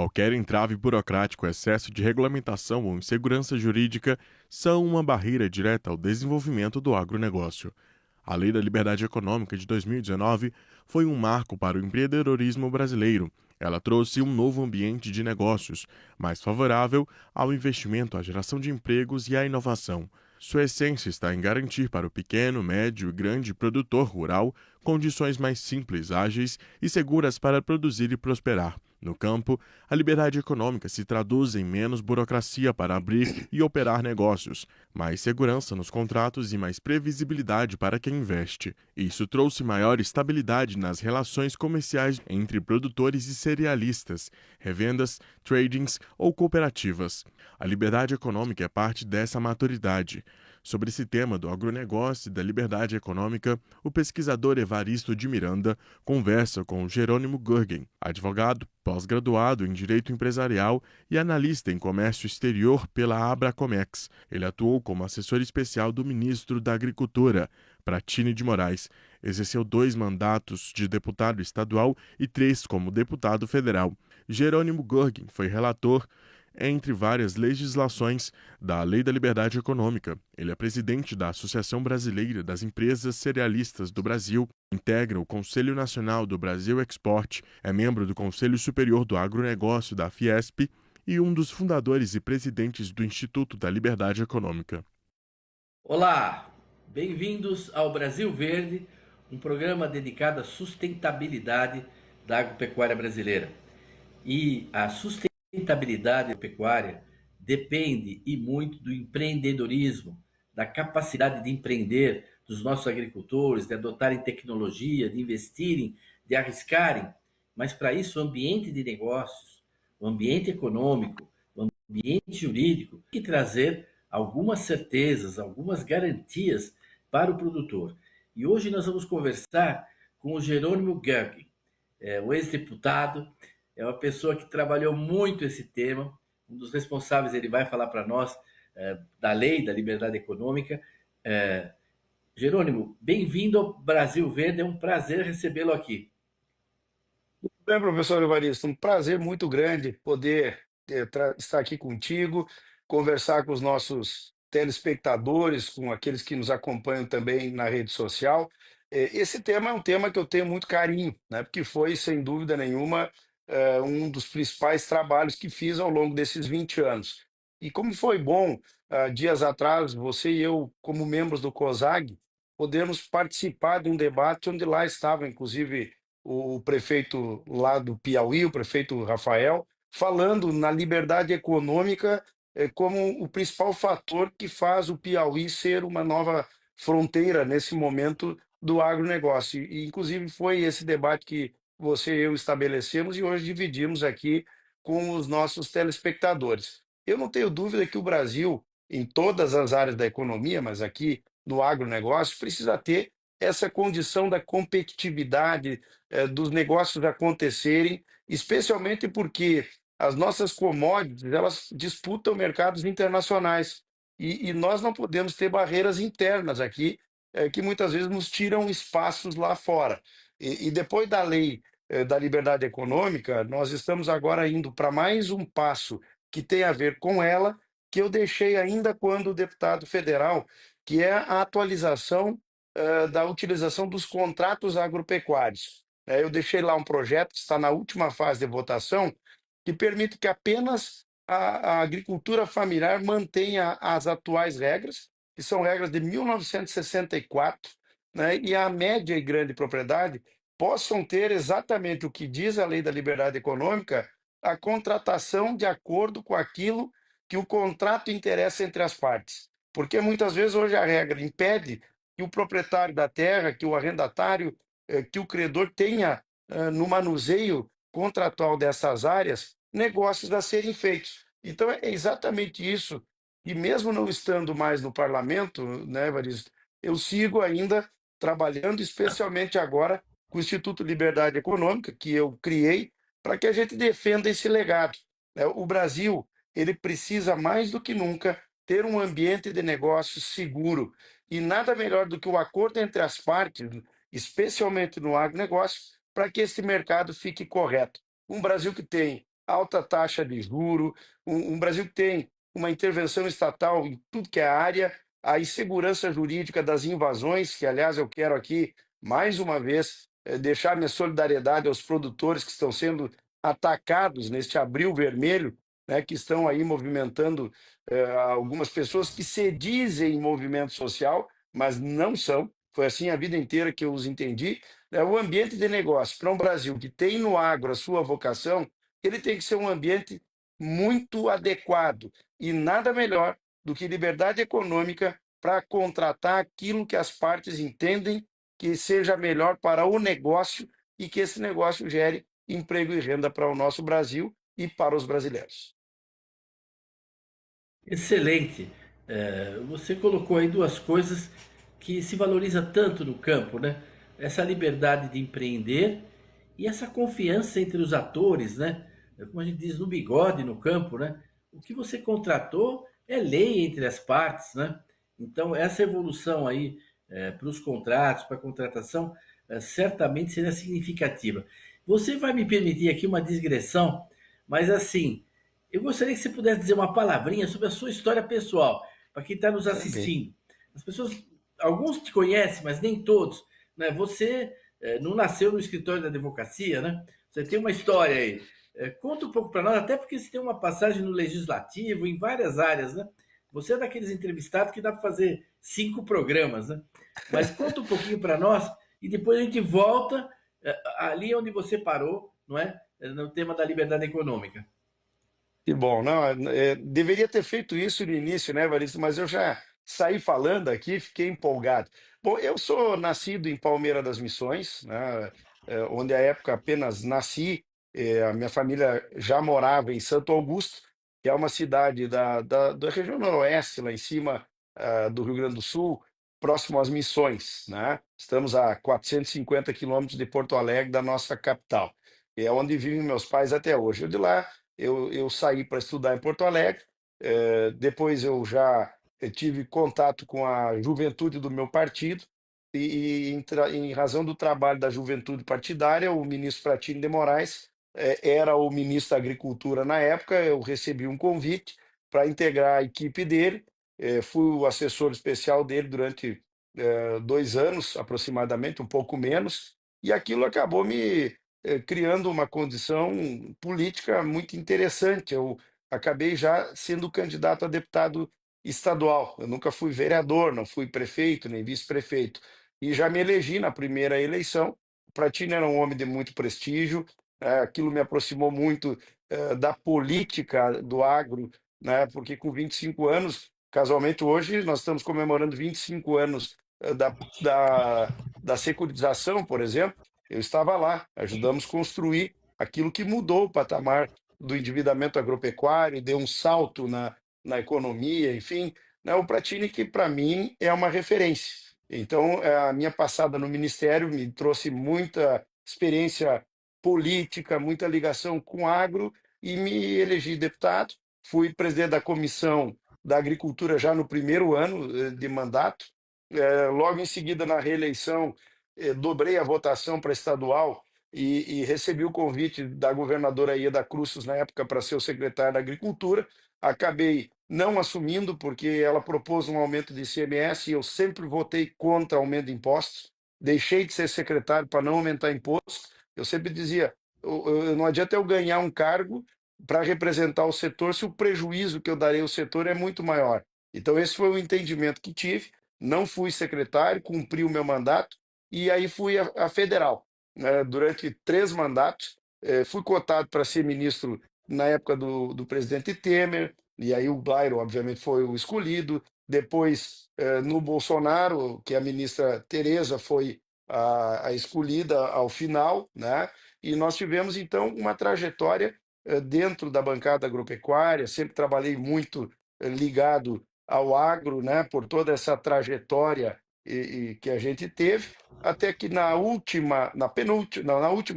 Qualquer entrave burocrático, excesso de regulamentação ou insegurança jurídica são uma barreira direta ao desenvolvimento do agronegócio. A Lei da Liberdade Econômica de 2019 foi um marco para o empreendedorismo brasileiro. Ela trouxe um novo ambiente de negócios, mais favorável ao investimento, à geração de empregos e à inovação. Sua essência está em garantir para o pequeno, médio e grande produtor rural condições mais simples, ágeis e seguras para produzir e prosperar. No campo, a liberdade econômica se traduz em menos burocracia para abrir e operar negócios, mais segurança nos contratos e mais previsibilidade para quem investe. Isso trouxe maior estabilidade nas relações comerciais entre produtores e cerealistas, revendas, tradings ou cooperativas. A liberdade econômica é parte dessa maturidade. Sobre esse tema do agronegócio e da liberdade econômica, o pesquisador Evaristo de Miranda conversa com Jerônimo Gurgen, advogado, pós-graduado em Direito Empresarial e analista em Comércio Exterior pela Abracomex. Ele atuou como assessor especial do ministro da Agricultura, Pratini de Moraes. Exerceu 2 mandatos de deputado estadual e 3 como deputado federal. Jerônimo Gurgen foi relator entre várias legislações da Lei da Liberdade Econômica. Ele é presidente da Associação Brasileira das Empresas Cerealistas do Brasil, integra o Conselho Nacional do Brasil Export, é membro do Conselho Superior do Agronegócio da Fiesp e um dos fundadores e presidentes do Instituto da Liberdade Econômica. Olá, bem-vindos ao Brasil Verde, um programa dedicado à sustentabilidade da agropecuária brasileira. E a sustentabilidade da pecuária depende e muito do empreendedorismo, da capacidade de empreender dos nossos agricultores, de adotarem tecnologia, de investirem, de arriscarem. Mas para isso, o ambiente de negócios, o ambiente econômico, o ambiente jurídico, tem que trazer algumas certezas, algumas garantias para o produtor. E hoje nós vamos conversar com o Jerônimo Gurgen, o ex-deputado, é uma pessoa que trabalhou muito esse tema, um dos responsáveis, ele vai falar para nós da lei da liberdade econômica. Jerônimo, bem-vindo ao Brasil Verde, é um prazer recebê-lo aqui. Bem, professor Evaristo, um prazer muito grande poder estar aqui contigo, conversar com os nossos telespectadores, com aqueles que nos acompanham também na rede social. Esse tema é um tema que eu tenho muito carinho, né? Porque foi, sem dúvida nenhuma, um dos principais trabalhos que fiz ao longo desses 20 anos. E como foi bom, dias atrás, você e eu, como membros do COSAG, podermos participar de um debate onde lá estava, inclusive, o prefeito lá do Piauí, o prefeito Rafael, falando na liberdade econômica como o principal fator que faz o Piauí ser uma nova fronteira nesse momento do agronegócio. E, inclusive, foi esse debate que você e eu estabelecemos e hoje dividimos aqui com os nossos telespectadores. Eu não tenho dúvida que o Brasil, em todas as áreas da economia, mas aqui no agronegócio, precisa ter essa condição da competitividade, dos negócios acontecerem, especialmente porque as nossas commodities, elas disputam mercados internacionais e nós não podemos ter barreiras internas aqui, que muitas vezes nos tiram espaços lá fora. E depois da lei, da liberdade econômica, nós estamos agora indo para mais um passo que tem a ver com ela, que eu deixei ainda quando deputado federal, que é a atualização da utilização dos contratos agropecuários. Eu deixei lá um projeto que está na última fase de votação, que permite que apenas a agricultura familiar mantenha as atuais regras, que são regras de 1964, né, e a média e grande propriedade possam ter exatamente o que diz a lei da liberdade econômica, a contratação de acordo com aquilo que o contrato interessa entre as partes. Porque muitas vezes hoje a regra impede que o proprietário da terra, que o arrendatário, que o credor tenha no manuseio contratual dessas áreas negócios a serem feitos. Então é exatamente isso. E mesmo não estando mais no parlamento, né, Evaristo, eu sigo ainda trabalhando, especialmente agora com o Instituto Liberdade Econômica, que eu criei, para que a gente defenda esse legado. O Brasil, ele precisa mais do que nunca ter um ambiente de negócios seguro. E nada melhor do que o acordo entre as partes, especialmente no agronegócio, para que esse mercado fique correto. Um Brasil que tem alta taxa de juro, um Brasil que tem uma intervenção estatal em tudo que é área, a insegurança jurídica das invasões, que aliás eu quero aqui mais uma vez deixar minha solidariedade aos produtores que estão sendo atacados neste abril vermelho, né, que estão aí movimentando algumas pessoas que se dizem movimento social, mas não são. Foi assim a vida inteira que eu os entendi. Né? O ambiente de negócio para um Brasil que tem no agro a sua vocação, ele tem que ser um ambiente muito adequado e nada melhor do que liberdade econômica para contratar aquilo que as partes entendem que seja melhor para o negócio e que esse negócio gere emprego e renda para o nosso Brasil e para os brasileiros. Excelente. Você colocou aí duas coisas que se valoriza tanto no campo, né? Essa liberdade de empreender e essa confiança entre os atores, né? Como a gente diz, no bigode, no campo, né? O que você contratou é lei entre as partes, né? Então, essa evolução aí para os contratos, para a contratação, certamente seria significativa. Você vai me permitir aqui uma digressão, mas assim, eu gostaria que você pudesse dizer uma palavrinha sobre a sua história pessoal, para quem está nos Também. assistindo. As pessoas, alguns te conhecem, mas nem todos. Né? Você não nasceu no escritório da advocacia, né? Você tem uma história aí. Conta um pouco para nós, até porque você tem uma passagem no legislativo, em várias áreas, né? Você é daqueles entrevistados que dá para fazer 5 programas, né? Mas conta um pouquinho para nós e depois a gente volta ali onde você parou, não é? No tema da liberdade econômica. Que bom, não, deveria ter feito isso no início, né, Evaristo? Mas eu já saí falando aqui, fiquei empolgado. Bom, eu sou nascido em Palmeira das Missões, né, onde à época apenas nasci, a minha família já morava em Santo Augusto, que é uma cidade da região noroeste, lá em cima, do Rio Grande do Sul, próximo às Missões, né? Estamos a 450 quilômetros de Porto Alegre, da nossa capital, e é onde vivem meus pais até hoje. Eu de lá eu saí para estudar em Porto Alegre, depois eu já tive contato com a juventude do meu partido, e em razão do trabalho da juventude partidária, o ministro Pratini de Moraes era o ministro da Agricultura na época, eu recebi um convite para integrar a equipe dele, fui o assessor especial dele durante 2 anos aproximadamente, um pouco menos, e aquilo acabou me criando uma condição política muito interessante. Eu acabei já sendo candidato a deputado estadual. Eu nunca fui vereador, não fui prefeito, nem vice-prefeito. E já me elegi na primeira eleição. O Pratini era um homem de muito prestígio, aquilo me aproximou muito da política do agro, né, porque com 25 anos, casualmente hoje, nós estamos comemorando 25 anos da securitização, por exemplo. Eu estava lá, ajudamos a construir aquilo que mudou o patamar do endividamento agropecuário, deu um salto na economia, enfim, né, o Pratini que para mim é uma referência. Então, a minha passada no ministério me trouxe muita experiência política, muita ligação com agro e me elegi deputado. Fui presidente da comissão da agricultura já no primeiro ano de mandato. Logo em seguida, na reeleição, dobrei a votação para estadual e recebi o convite da governadora Ieda Cruz, na época, para ser o secretário da Agricultura. Acabei não assumindo, porque ela propôs um aumento de ICMS e eu sempre votei contra aumento de impostos. Deixei de ser secretário para não aumentar imposto. Eu sempre dizia: não adianta eu ganhar um cargo para representar o setor se o prejuízo que eu darei ao setor é muito maior. Então, esse foi o entendimento que tive. Não fui secretário, cumpri o meu mandato e aí fui a federal, né, durante 3 mandatos. Fui cotado para ser ministro na época do presidente Temer, e aí o Blairo, obviamente, foi o escolhido. Depois, no Bolsonaro, que a ministra Tereza foi a escolhida ao final, né? E nós tivemos, então, uma trajetória dentro da bancada agropecuária. Sempre trabalhei muito ligado ao agro, né, por toda essa trajetória e que a gente teve, até que na última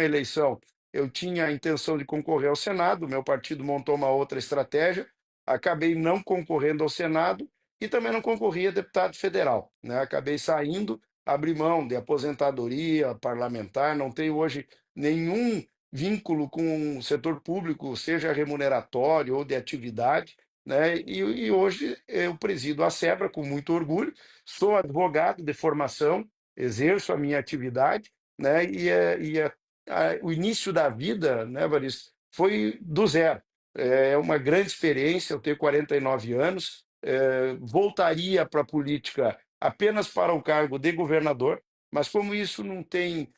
eleição eu tinha a intenção de concorrer ao Senado, meu partido montou uma outra estratégia, acabei não concorrendo ao Senado e também não concorri a deputado federal, né? Acabei saindo, abri mão de aposentadoria parlamentar, não tenho hoje nenhum vínculo com o setor público, seja remuneratório ou de atividade, né? E hoje eu presido a SEBRA com muito orgulho, sou advogado de formação, exerço a minha atividade, né? O início da vida, né, Varisto, foi do zero. É uma grande experiência, eu tenho 49 anos, voltaria para a política apenas para o cargo de governador, mas como isso não tem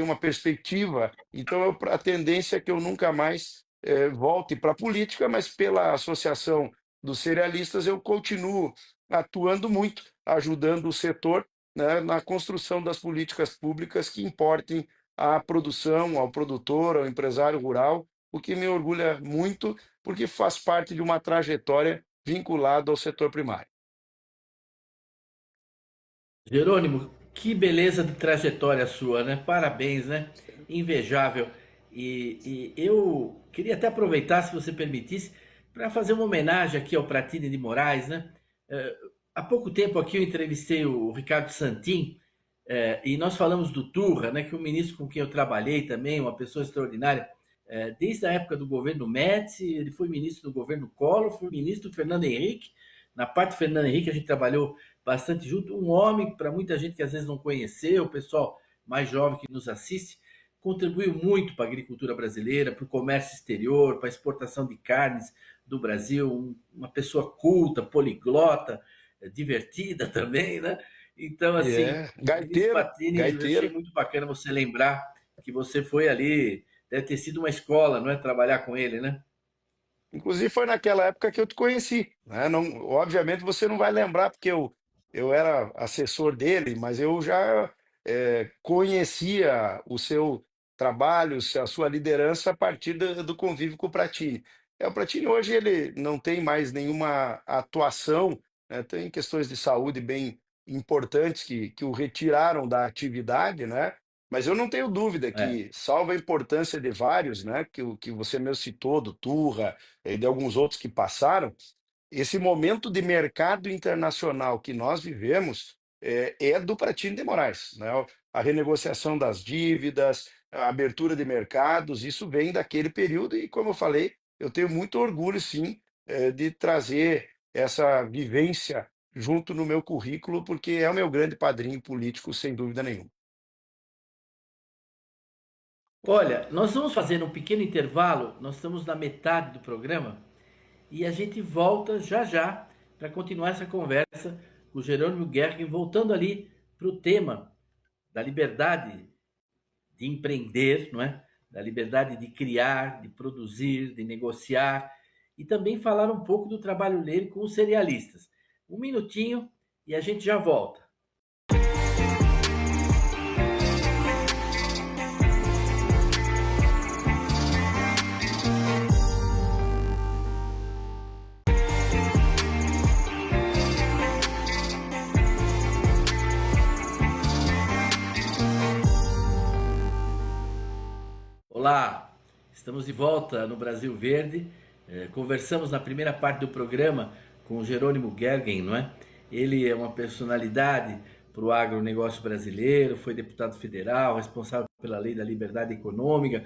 uma perspectiva, então a tendência é que eu nunca mais volte para a política, mas pela Associação dos Cerealistas eu continuo atuando muito, ajudando o setor, né, na construção das políticas públicas que importem à produção, ao produtor, ao empresário rural, o que me orgulha muito, porque faz parte de uma trajetória vinculada ao setor primário. Jerônimo, que beleza de trajetória sua, né? Parabéns, né? Invejável. E eu queria até aproveitar, se você permitisse, para fazer uma homenagem aqui ao Pratini de Moraes, né? Eh, Há pouco tempo aqui eu entrevistei o Ricardo Santin, e nós falamos do Turra, né? Que é um ministro com quem eu trabalhei também, uma pessoa extraordinária. Desde a época do governo Médici, ele foi ministro do governo Collor, foi ministro do Fernando Henrique. Na parte do Fernando Henrique a gente trabalhou bastante junto. Um homem, para muita gente que às vezes não conheceu, o pessoal mais jovem que nos assiste, contribuiu muito para a agricultura brasileira, para o comércio exterior, para a exportação de carnes do Brasil. Uma pessoa culta, poliglota, divertida também, né? Então, assim, É, ministro gaiteiro, Patini, eu achei gaiteiro. muito bacana você lembrar que você foi ali, deve ter sido uma escola, não é? Trabalhar com ele, né? Inclusive foi naquela época que eu te conheci, né? Não, obviamente você não vai lembrar porque eu era assessor dele, mas eu já conhecia o seu trabalho, a sua liderança a partir do convívio com o Pratini. O Pratini hoje ele não tem mais nenhuma atuação, né? Tem questões de saúde bem importantes que o retiraram da atividade, né? Mas eu não tenho dúvida É. que, salvo a importância de vários, né, que você mesmo citou, do Turra, e de alguns outros que passaram, esse momento de mercado internacional que nós vivemos é do Pratini de Moraes, né? A renegociação das dívidas, a abertura de mercados, isso vem daquele período e, como eu falei, eu tenho muito orgulho, sim, de trazer essa vivência junto no meu currículo, porque é o meu grande padrinho político, sem dúvida nenhuma. Olha, nós vamos fazer um pequeno intervalo, nós estamos na metade do programa e a gente volta já já para continuar essa conversa com o Jerônimo Gergen, voltando ali para o tema da liberdade de empreender, não é? Da liberdade de criar, de produzir, de negociar e também falar um pouco do trabalho dele com os cerealistas. Um minutinho e a gente já volta. Olá, estamos de volta no Brasil Verde. Conversamos na primeira parte do programa com o Jerônimo Gergen, não é? Ele é uma personalidade para o agronegócio brasileiro, foi deputado federal, responsável pela Lei da Liberdade Econômica,